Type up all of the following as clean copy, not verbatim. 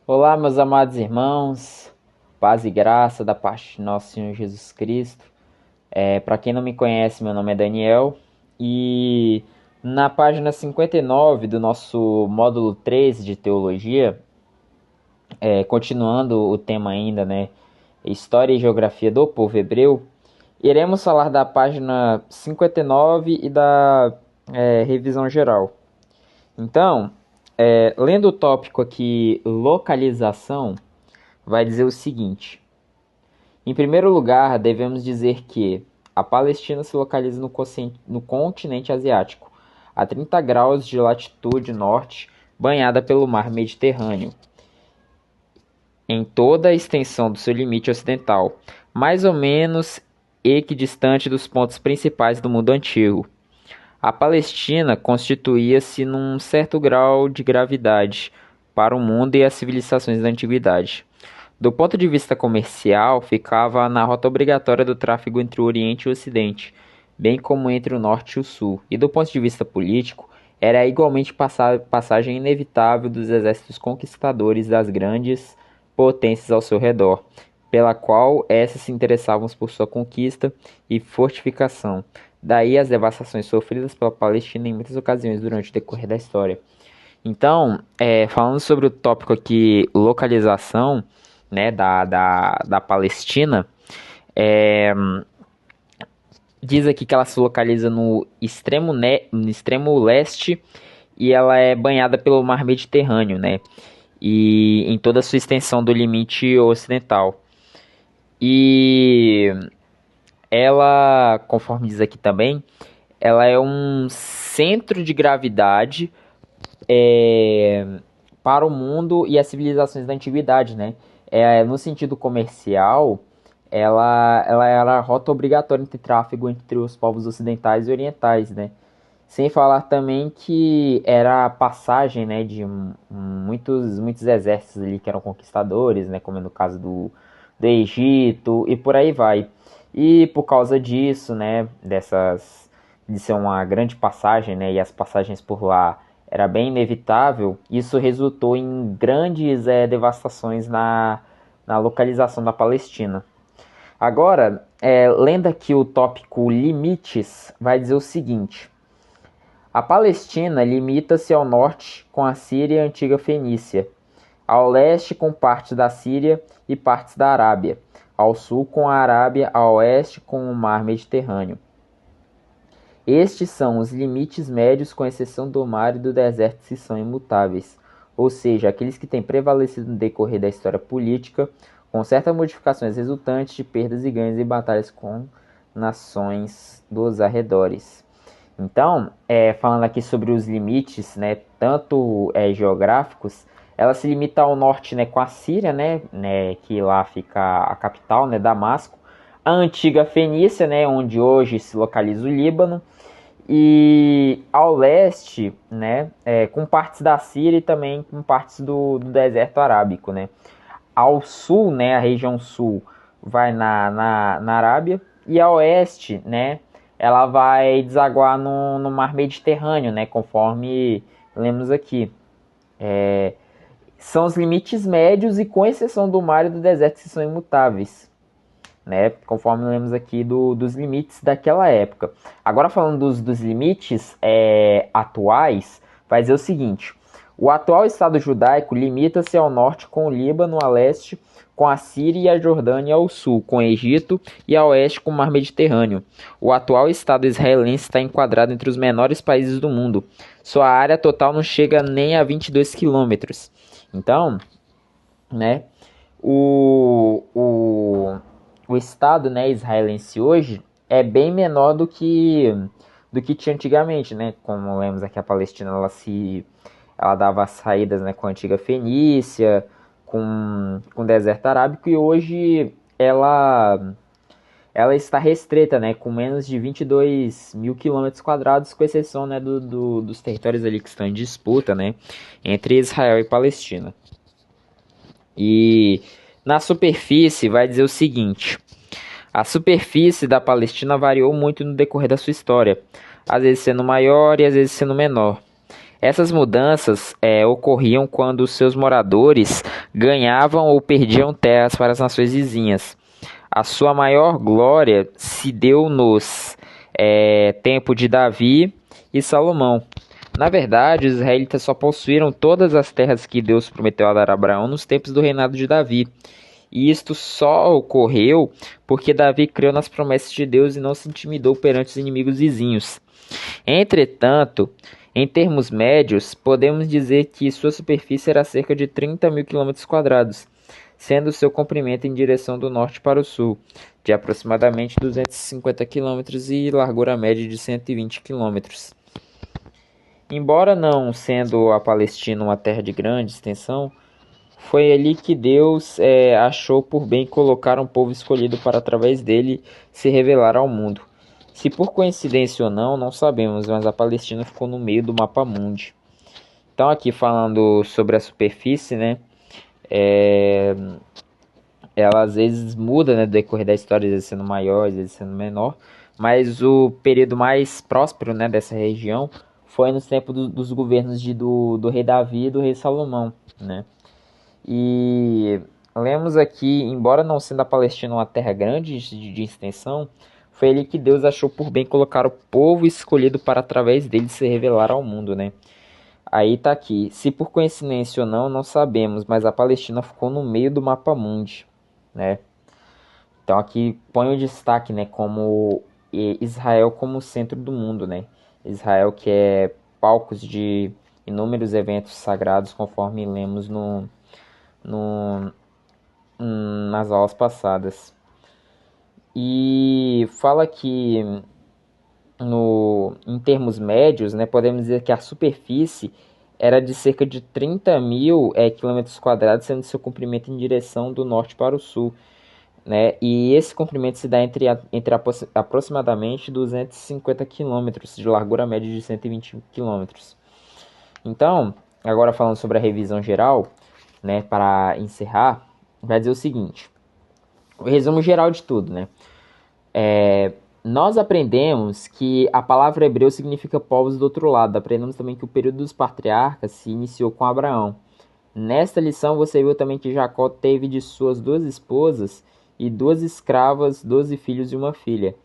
Olá, meus amados irmãos, paz e graça da parte de nosso Senhor Jesus Cristo. Para quem não me conhece, meu nome é Daniel e na página 59 do nosso módulo 13 de Teologia, continuando o tema ainda, né, História e Geografia do Povo Hebreu, iremos falar da página 59 e da revisão geral. Então, lendo o tópico aqui, localização, vai dizer o seguinte: em primeiro lugar, devemos dizer que a Palestina se localiza no continente asiático, a 30 graus de latitude norte, banhada pelo mar Mediterrâneo, em toda a extensão do seu limite ocidental, mais ou menos equidistante dos pontos principais do mundo antigo. A Palestina constituía-se num certo grau de gravidade para o mundo e as civilizações da antiguidade. Do ponto de vista comercial, ficava na rota obrigatória do tráfego entre o Oriente e o Ocidente, bem como entre o Norte e o Sul, e do ponto de vista político, era igualmente passagem inevitável dos exércitos conquistadores das grandes potências ao seu redor, pela qual essas se interessavam por sua conquista e fortificação. Daí as devastações sofridas pela Palestina em muitas ocasiões durante o decorrer da história. Então, falando sobre o tópico aqui, localização, né, da Palestina, é, diz aqui que ela se localiza no extremo leste e ela é banhada pelo mar Mediterrâneo, né, e em toda a sua extensão do limite ocidental. E ela, conforme diz aqui também, ela é um centro de gravidade é, para o mundo e as civilizações da antiguidade, né? No sentido comercial, ela era a rota obrigatória entre tráfego entre os povos ocidentais e orientais, né? Sem falar também que era a passagem, né, de muitos exércitos ali que eram conquistadores, né, como é no caso do Egito e por aí vai. E por causa disso, né, de ser uma grande passagem, né, e as passagens por lá era bem inevitável, isso resultou em grandes devastações na localização da Palestina. Agora, lendo aqui o tópico limites, vai dizer o seguinte: a Palestina limita-se ao norte com a Síria e a antiga Fenícia, ao leste com partes da Síria e partes da Arábia, ao sul com a Arábia, ao oeste com o mar Mediterrâneo. Estes são os limites médios, com exceção do mar e do deserto, que são imutáveis, ou seja, aqueles que têm prevalecido no decorrer da história política, com certas modificações resultantes de perdas e ganhos em batalhas com nações dos arredores. Então, falando aqui sobre os limites, né, tanto geográficos, ela se limita ao norte, né, com a Síria, né, que lá fica a capital, né, Damasco, a antiga Fenícia, né, onde hoje se localiza o Líbano, e ao leste, né, com partes da Síria e também com partes do deserto arábico, né. Ao sul, né, a região sul vai na Arábia, e a oeste, né, ela vai desaguar no mar Mediterrâneo, né, conforme lemos aqui. São os limites médios e com exceção do mar e do deserto que são imutáveis, né, conforme lemos aqui dos limites daquela época. Agora falando dos limites atuais, vai dizer o seguinte: o atual Estado judaico limita-se ao norte com o Líbano, a leste com a Síria e a Jordânia, ao sul com o Egito e a oeste com o mar Mediterrâneo. O atual Estado israelense está enquadrado entre os menores países do mundo. Sua área total não chega nem a 22 quilômetros. Então, né, o Estado, né, israelense hoje é bem menor do que tinha antigamente, né? Como lemos aqui, a Palestina ela dava saídas, né, com a antiga Fenícia, com o deserto arábico, e hoje ela está restrita, né, com menos de 22 mil quilômetros quadrados, com exceção, né, dos territórios ali que estão em disputa, né, entre Israel e Palestina. E na superfície vai dizer o seguinte: a superfície da Palestina variou muito no decorrer da sua história, às vezes sendo maior e às vezes sendo menor. Essas mudanças ocorriam quando os seus moradores ganhavam ou perdiam terras para as nações vizinhas. A sua maior glória se deu nos tempo de Davi e Salomão. Na verdade, os israelitas só possuíram todas as terras que Deus prometeu a dar a Abraão nos tempos do reinado de Davi. E isto só ocorreu porque Davi creu nas promessas de Deus e não se intimidou perante os inimigos vizinhos. Entretanto, em termos médios, podemos dizer que sua superfície era cerca de 30 mil quilômetros quadrados, sendo seu comprimento em direção do norte para o sul, de aproximadamente 250 quilômetros e largura média de 120 quilômetros. Embora não sendo a Palestina uma terra de grande extensão, foi ali que Deus achou por bem colocar um povo escolhido para através dele se revelar ao mundo. Se por coincidência ou não, não sabemos, mas a Palestina ficou no meio do mapa mundi. Então aqui falando sobre a superfície, né? Ela às vezes muda, né, no decorrer da história, às vezes sendo maior, às vezes sendo menor. Mas o período mais próspero, né, dessa região foi nos tempos dos governos do rei Davi e do rei Salomão, né? E lemos aqui, embora não sendo a Palestina uma terra grande de extensão, foi ali que Deus achou por bem colocar o povo escolhido para através dele se revelar ao mundo, né? Aí tá aqui, se por coincidência ou não, não sabemos, mas a Palestina ficou no meio do mapa mundi, né? Então aqui põe o destaque, né, como Israel como o centro do mundo, né? Israel que é palcos de inúmeros eventos sagrados, conforme lemos no, nas aulas passadas. E fala que em termos médios, né, podemos dizer que a superfície era de cerca de 30 mil quilômetros quadrados, sendo seu comprimento em direção do norte para o sul, né? E esse comprimento se dá entre aproximadamente 250 quilômetros, de largura média de 120 quilômetros. Então, agora falando sobre a revisão geral, né, para encerrar, vai dizer o seguinte: o resumo geral de tudo, né? Nós aprendemos que a palavra hebreu significa povos do outro lado. Aprendemos também que o período dos patriarcas se iniciou com Abraão. Nesta lição você viu também que Jacó teve de suas 2 esposas e 2 escravas, 12 filhos e uma filha.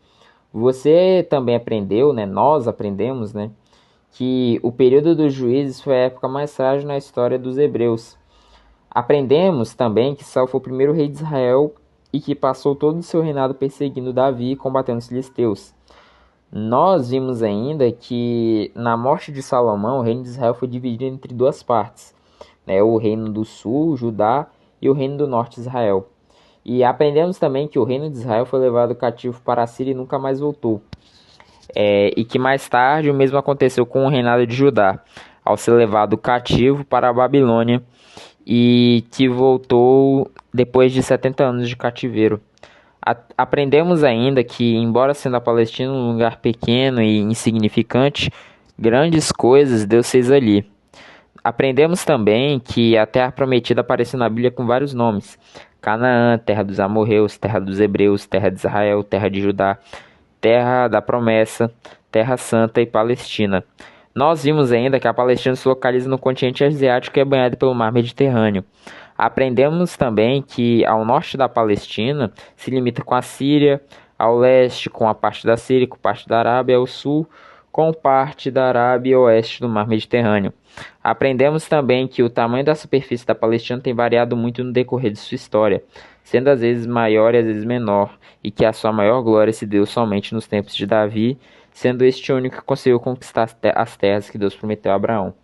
Você também aprendeu, né? Nós aprendemos, né, que o período dos juízes foi a época mais frágil na história dos hebreus. Aprendemos também que Saul foi o primeiro rei de Israel e que passou todo o seu reinado perseguindo Davi e combatendo os filisteus. Nós vimos ainda que na morte de Salomão, o reino de Israel foi dividido entre 2 partes, né? O reino do sul, Judá, e o reino do norte, Israel. E aprendemos também que o reino de Israel foi levado cativo para a Síria e nunca mais voltou. E que mais tarde o mesmo aconteceu com o reinado de Judá, ao ser levado cativo para a Babilônia e que voltou depois de 70 anos de cativeiro. Aprendemos ainda que, embora sendo a Palestina um lugar pequeno e insignificante, grandes coisas Deus fez ali. Aprendemos também que a terra prometida apareceu na Bíblia com vários nomes: Canaã, terra dos amorreus, terra dos hebreus, terra de Israel, terra de Judá, terra da promessa, terra santa e Palestina. Nós vimos ainda que a Palestina se localiza no continente asiático e é banhada pelo mar Mediterrâneo. Aprendemos também que ao norte da Palestina se limita com a Síria, ao leste com a parte da Síria, com parte da Arábia, ao sul com parte da Arábia e oeste do mar Mediterrâneo. Aprendemos também que o tamanho da superfície da Palestina tem variado muito no decorrer de sua história, sendo às vezes maior e às vezes menor, e que a sua maior glória se deu somente nos tempos de Davi, sendo este o único que conseguiu conquistar as terras que Deus prometeu a Abraão.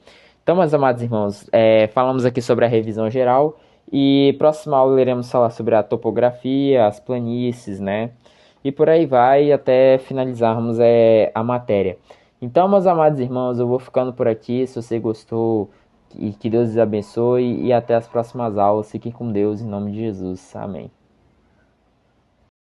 Então, meus amados irmãos, falamos aqui sobre a revisão geral, e próxima aula iremos falar sobre a topografia, as planícies, né? E por aí vai até finalizarmos a matéria. Então, meus amados irmãos, eu vou ficando por aqui. Se você gostou, e que Deus os abençoe, e até as próximas aulas. Fiquem com Deus, em nome de Jesus. Amém.